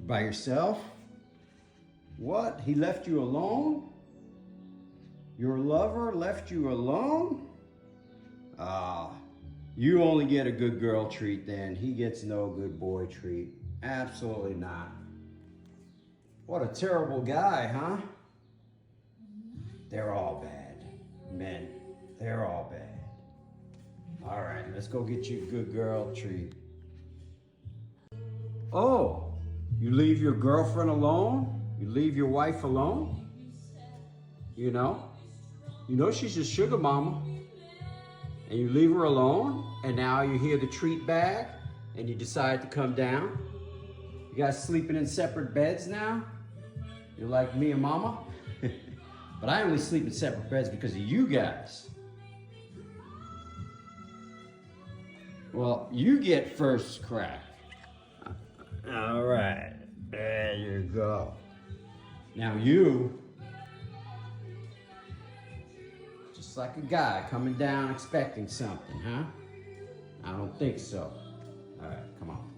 By yourself? What? He left you alone? Your lover left you alone? Ah, you only get a good girl treat then. He gets no good boy treat. Absolutely not. What a terrible guy, huh? They're all bad. Men, they're all bad. All right, let's go get you a good girl treat. Oh, you leave your girlfriend alone? You leave your wife alone? You know she's a sugar mama. And you leave her alone, and now you hear the treat bag, and you decide to come down. You guys sleeping in separate beds now? You're like me and mama? But I only sleep in separate beds because of you guys. Well, you get first crack. All right, there you go. Now you, just like a guy coming down expecting something, huh? I don't think so. All right, come on.